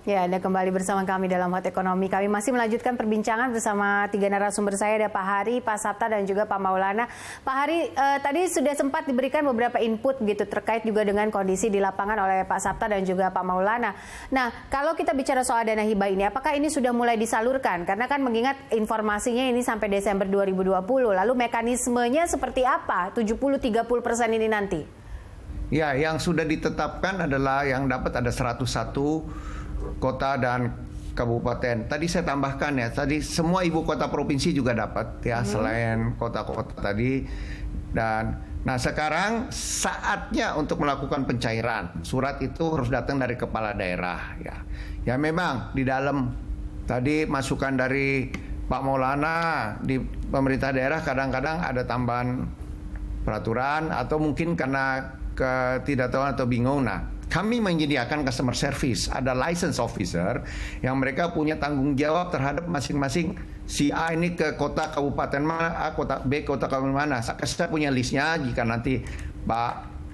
Ya, Anda kembali bersama kami dalam Hot Ekonomi. Kami masih melanjutkan perbincangan bersama tiga narasumber saya, ada Pak Hari, Pak Sapta, dan juga Pak Maulana. Pak Hari, tadi sudah sempat diberikan beberapa input gitu terkait juga dengan kondisi di lapangan oleh Pak Sapta dan juga Pak Maulana. Nah, kalau kita bicara soal dana hibah ini, apakah ini sudah mulai disalurkan? Karena kan mengingat informasinya ini sampai Desember 2020, lalu mekanismenya seperti apa 70-30% ini nanti? Ya, yang sudah ditetapkan adalah yang dapat ada 101 kota dan kabupaten. Tadi saya tambahkan ya, tadi semua ibu kota provinsi juga dapat ya, selain kota-kota tadi. Dan nah sekarang saatnya untuk melakukan pencairan. Surat itu harus datang dari kepala daerah ya. Ya memang di dalam tadi masukan dari Pak Maulana, di pemerintah daerah kadang-kadang ada tambahan peraturan atau mungkin karena ketidaktahuan atau bingung. Nah, kami menyediakan customer service, ada license officer yang mereka punya tanggung jawab terhadap masing-masing si A ini ke kota kabupaten mana, A kota B kota kabupaten mana. Saya punya listnya, jika nanti Pak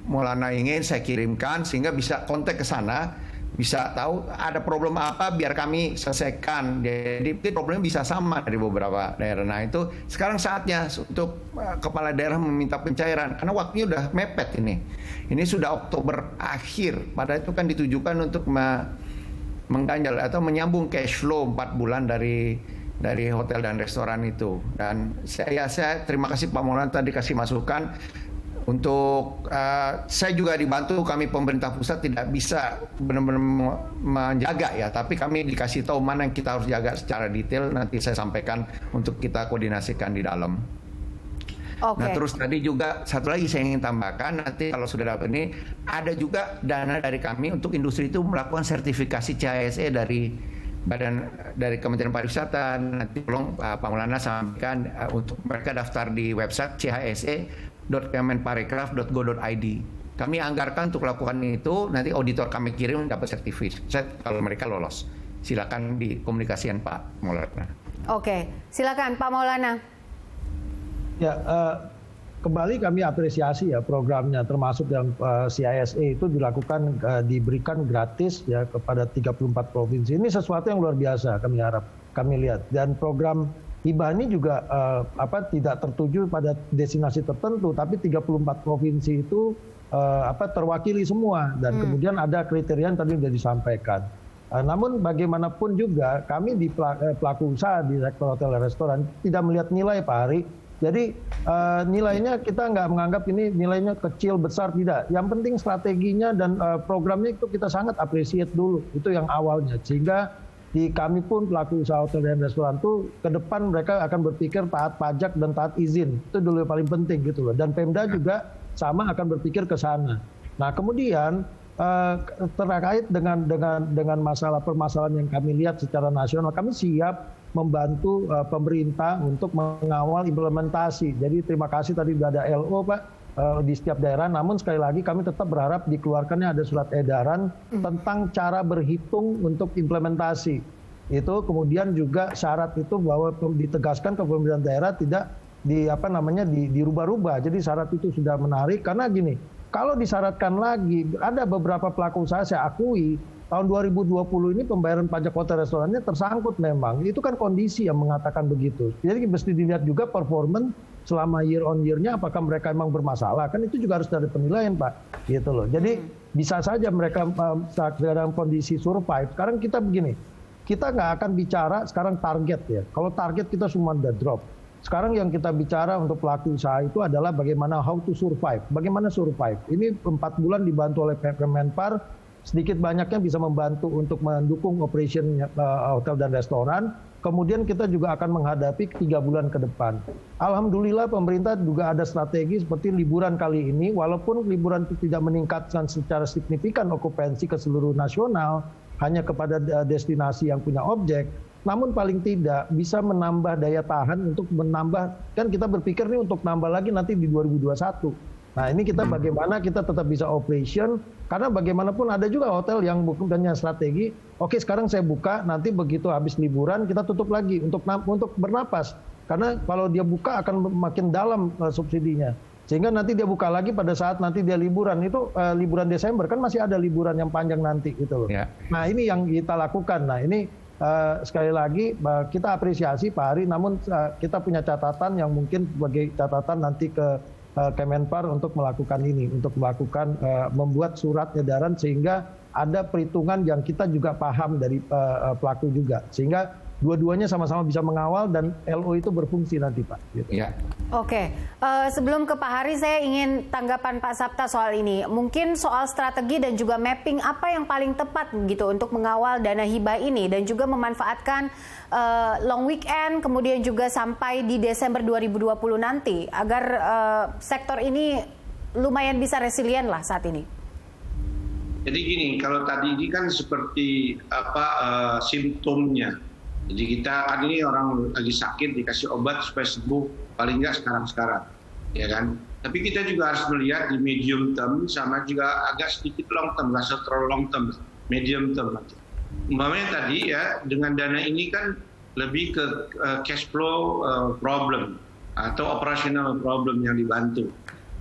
Maulana ingin saya kirimkan sehingga bisa kontak ke sana, bisa tahu ada problem apa biar kami selesaikan. Jadi problemnya bisa sama dari beberapa daerah. Nah itu sekarang saatnya untuk kepala daerah meminta pencairan karena waktunya udah mepet ini. Ini sudah Oktober akhir. Padahal itu kan ditujukan untuk mengganjal atau menyambung cash flow 4 bulan dari hotel dan restoran itu. Dan saya terima kasih Pak Maulana tadi kasih masukan. Untuk saya juga dibantu, kami pemerintah pusat tidak bisa benar-benar menjaga ya, tapi kami dikasih tahu mana yang kita harus jaga secara detail, nanti saya sampaikan untuk kita koordinasikan di dalam. Okay. Nah terus tadi juga satu lagi saya ingin tambahkan, nanti kalau sudah dapat ini ada juga dana dari kami untuk industri itu melakukan sertifikasi CHSE dari Kementerian Pariwisata. Nanti tolong Pak Maulana sampaikan untuk mereka daftar di website chse.kemenparekraf.go.id. Kami anggarkan untuk lakukan itu, nanti auditor kami kirim dapat sertifikat kalau mereka lolos. Silakan dikomunikasikan Pak Maulana. Oke, silakan Pak Maulana. Ya, kembali kami apresiasi ya programnya, termasuk yang CISE itu dilakukan, diberikan gratis ya kepada 34 provinsi. Ini sesuatu yang luar biasa kami lihat. Dan program hibah ini juga tidak tertuju pada destinasi tertentu, tapi 34 provinsi itu terwakili semua, dan kemudian ada kriteria yang tadi sudah disampaikan. Namun bagaimanapun juga kami di pelaku usaha di sektor hotel dan restoran tidak melihat nilai Pak Hari. Jadi nilainya kita nggak menganggap ini nilainya kecil besar, tidak. Yang penting strateginya dan programnya itu kita sangat appreciate dulu, itu yang awalnya, sehingga di kami pun pelaku usaha hotel dan restoran itu ke depan mereka akan berpikir taat pajak dan taat izin, itu dulu yang paling penting gitu loh. Dan Pemda juga sama akan berpikir ke sana. Nah kemudian terkait dengan permasalahan yang kami lihat secara nasional, kami siap membantu pemerintah untuk mengawal implementasi. Jadi terima kasih tadi sudah ada LO Pak di setiap daerah, namun sekali lagi kami tetap berharap dikeluarkannya ada surat edaran tentang cara berhitung untuk implementasi. Itu kemudian juga syarat itu bahwa ditegaskan ke pemerintah daerah tidak dirubah-rubah. Jadi syarat itu sudah menarik karena gini, kalau disyaratkan lagi, ada beberapa pelaku usaha saya akui tahun 2020 ini pembayaran pajak hotel restorannya tersangkut memang. Itu kan kondisi yang mengatakan begitu. Jadi mesti dilihat juga performance selama year on year-nya apakah mereka memang bermasalah. Kan itu juga harus ada penilaian Pak. Gitu loh. Jadi bisa saja mereka dalam kondisi survive. Sekarang kita begini, kita nggak akan bicara sekarang target ya. Kalau target kita semua udah drop. Sekarang yang kita bicara untuk pelaku usaha itu adalah bagaimana how to survive. Bagaimana survive. Ini 4 bulan dibantu oleh Kemenpar, sedikit banyaknya bisa membantu untuk mendukung operation hotel dan restoran. Kemudian kita juga akan menghadapi 3 bulan ke depan. Alhamdulillah pemerintah juga ada strategi seperti liburan kali ini, walaupun liburan itu tidak meningkatkan secara signifikan okupansi ke seluruh nasional, hanya kepada destinasi yang punya objek, namun paling tidak bisa menambah daya tahan untuk menambah, kan kita berpikir nih untuk nambah lagi nanti di 2021. Nah ini kita bagaimana kita tetap bisa operation, karena bagaimanapun ada juga hotel yang bukannya strategi, oke sekarang saya buka, nanti begitu habis liburan kita tutup lagi untuk bernapas. Karena kalau dia buka akan makin dalam subsidinya. Sehingga nanti dia buka lagi pada saat nanti dia liburan. Itu liburan Desember kan masih ada liburan yang panjang nanti gitu loh. Ya. Nah ini yang kita lakukan. Nah ini sekali lagi kita apresiasi Pak Hari, namun kita punya catatan yang mungkin sebagai catatan nanti ke Kemenpar untuk melakukan ini, untuk melakukan membuat surat edaran sehingga ada perhitungan yang kita juga paham dari pelaku juga, sehingga dua-duanya sama-sama bisa mengawal dan LO itu berfungsi nanti Pak. Gitu. Ya. Oke, sebelum ke Pak Hari saya ingin tanggapan Pak Sapta soal ini. Mungkin soal strategi dan juga mapping apa yang paling tepat gitu untuk mengawal dana hibah ini dan juga memanfaatkan long weekend kemudian juga sampai di Desember 2020 nanti agar sektor ini lumayan bisa resilient lah saat ini. Jadi gini, kalau tadi ini kan seperti simptomnya. Jadi kita kan ini orang lagi sakit dikasih obat supaya sembuh, paling nggak sekarang, ya kan. Tapi kita juga harus melihat di medium term sama juga agak sedikit long term, nggak terlalu long term, medium term aja. Umpamanya tadi ya dengan dana ini kan lebih ke cash flow problem atau operational problem yang dibantu.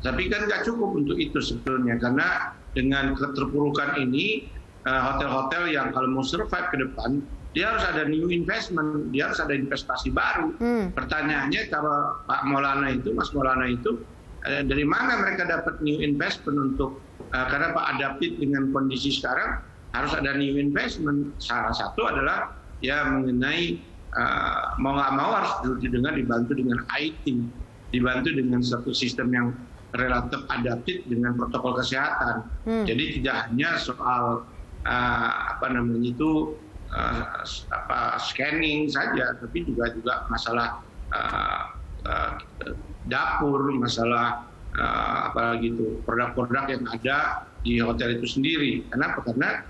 Tapi kan nggak cukup untuk itu sebetulnya karena dengan keterpurukan ini hotel-hotel yang kalau mau survive ke depan dia harus ada new investment, dia harus ada investasi baru. Pertanyaannya kalau Pak Maulana itu, Mas Maulana itu, dari mana mereka dapat new investment untuk, karena Pak adaptif dengan kondisi sekarang, harus ada new investment. Salah satu adalah ya mengenai, mau nggak mau harus dibantu dengan IT, dibantu dengan satu sistem yang relatif adaptif dengan protokol kesehatan. Jadi tidak hanya soal, scanning saja, tapi juga masalah dapur, masalah apalagi itu produk-produk yang ada di hotel itu sendiri. Kenapa? Karena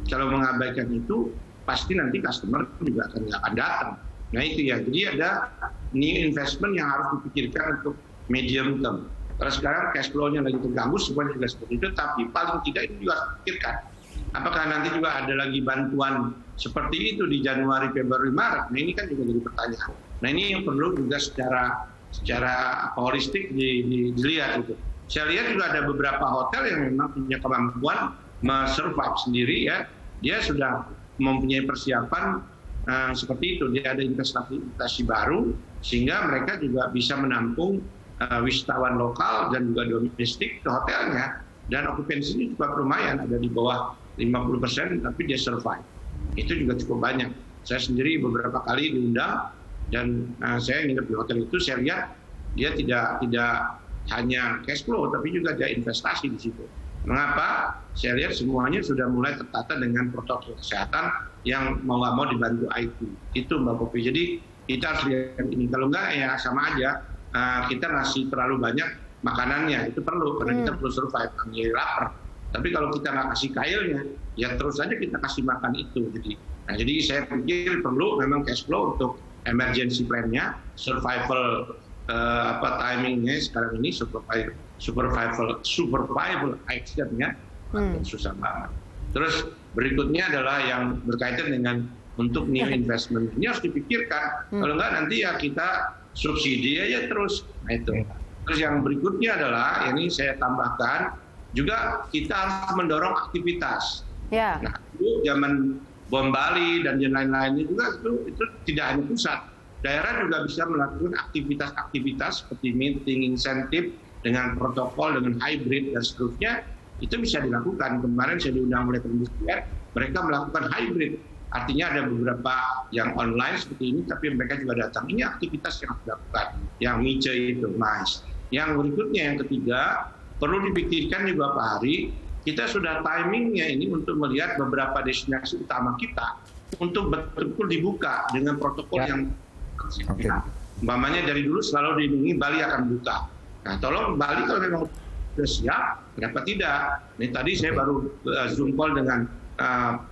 kalau mengabaikan itu pasti nanti customer juga akan datang. Nah itu ya. Jadi ada new investment yang harus dipikirkan untuk medium term. Kalau sekarang cash flow-nya lagi terganggu, semuanya juga seperti itu. Tapi paling tidak itu juga harus dipikirkan. Apakah nanti juga ada lagi bantuan seperti itu di Januari, Februari, Maret? Nah ini kan juga jadi pertanyaan. Nah ini yang perlu juga secara holistik dilihat itu. Saya lihat juga ada beberapa hotel yang memang punya kemampuan survive sendiri ya. Dia sudah mempunyai persiapan seperti itu. Dia ada investasi baru sehingga mereka juga bisa menampung wisatawan lokal dan juga domestik ke hotelnya. Dan okupansinya juga lumayan, ada di bawah 50%, tapi dia survive. Itu juga cukup banyak. Saya sendiri beberapa kali diundang dan saya nginep di hotel itu, saya lihat dia tidak hanya cash flow, tapi juga dia investasi di situ. Mengapa? Saya lihat semuanya sudah mulai tertata dengan protokol kesehatan yang mau nggak mau dibantu IT. Itu Mbak Popi. Jadi kita harus lihat ini. Kalau nggak ya sama aja, kita ngasih terlalu banyak makanannya. Itu perlu, karena kita perlu survive, jadi lapar. Tapi kalau kita nggak kasih kailnya, ya terus saja kita kasih makan itu. Jadi saya pikir perlu memang cash flow untuk emergency plan-nya, survival timing-nya sekarang ini survival action-nya susah banget. Terus berikutnya adalah yang berkaitan dengan untuk new investment. Ini harus dipikirkan. Kalau nggak nanti ya kita subsidi aja terus. Nah itu. Terus yang berikutnya adalah, ini saya tambahkan, juga kita harus mendorong aktivitas. Yeah. Nah, itu zaman bom Bali dan yang lain-lainnya juga itu tidak hanya pusat. Daerah juga bisa melakukan aktivitas-aktivitas seperti meeting, insentif, dengan protokol, dengan hybrid dan seterusnya. Itu bisa dilakukan. Kemarin saya diundang oleh Perindustrian, mereka melakukan hybrid. Artinya ada beberapa yang online seperti ini, tapi mereka juga datang. Ini aktivitas yang harus dilakukan. Yang MICE itu, nice. Yang berikutnya, yang ketiga, perlu dipikirkan juga Pak Hari, kita sudah timingnya ini untuk melihat beberapa destinasi utama kita untuk betul-betul dibuka dengan protokol yang umpamanya dari dulu selalu dilindungi Bali akan buka. Nah, tolong Bali kalau memang sudah siap, kenapa tidak? Ini tadi saya baru Zoom call dengan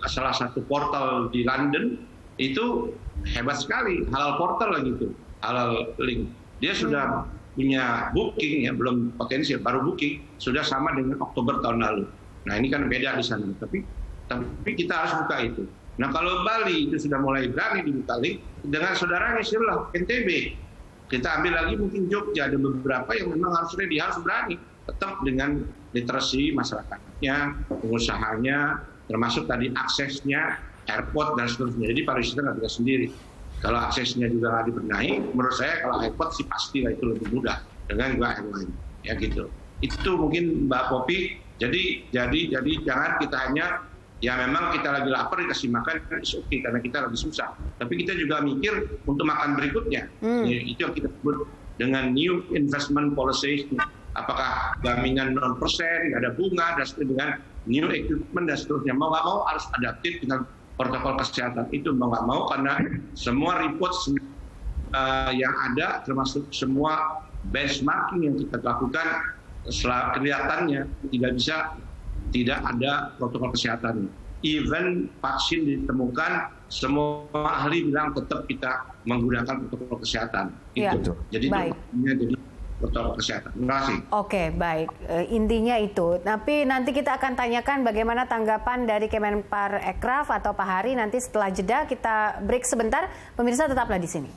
salah satu portal di London, itu hebat sekali, halal portal lagi itu, halal link. Dia sudah punya booking ya, belum potensial, baru booking, sudah sama dengan Oktober tahun lalu. Nah ini kan beda di sana, tapi kita harus buka itu. Nah kalau Bali itu sudah mulai berani dibuka link, dengan saudaranya silah NTB. Kita ambil lagi mungkin Jogja, ada beberapa yang memang harus ready, harus berani. Tetap dengan literasi masyarakatnya, pengusahanya, termasuk tadi aksesnya, airport dan seterusnya. Jadi pariwisata nggak bisa sendiri. Kalau aksesnya juga nggak dibenahi, menurut saya kalau airport sih pastilah itu lebih mudah dengan juga airline, ya gitu. Itu mungkin Mbak Popi. Jadi jangan kita hanya ya memang kita lagi lapar dikasih makan it's okay, karena kita lagi susah. Tapi kita juga mikir untuk makan berikutnya. Ya, itu yang kita sebut dengan new investment policy. Apakah jaminan 0%, nggak ada bunga, dan dengan new equipment dan seterusnya. Mau nggak mau harus adaptif dengan protokol kesehatan itu, mau nggak mau, karena semua report yang ada termasuk semua benchmarking yang kita lakukan kelihatannya tidak ada protokol kesehatan. Even vaksin ditemukan, semua ahli bilang tetap kita menggunakan protokol kesehatan. Ya, itu. Jadi itu protokol kesehatan. Terima kasih. Oke, baik. Intinya itu. Tapi nanti kita akan tanyakan bagaimana tanggapan dari Kemenparekraf atau Pak Hari nanti setelah jeda. Kita break sebentar. Pemirsa tetaplah di sini.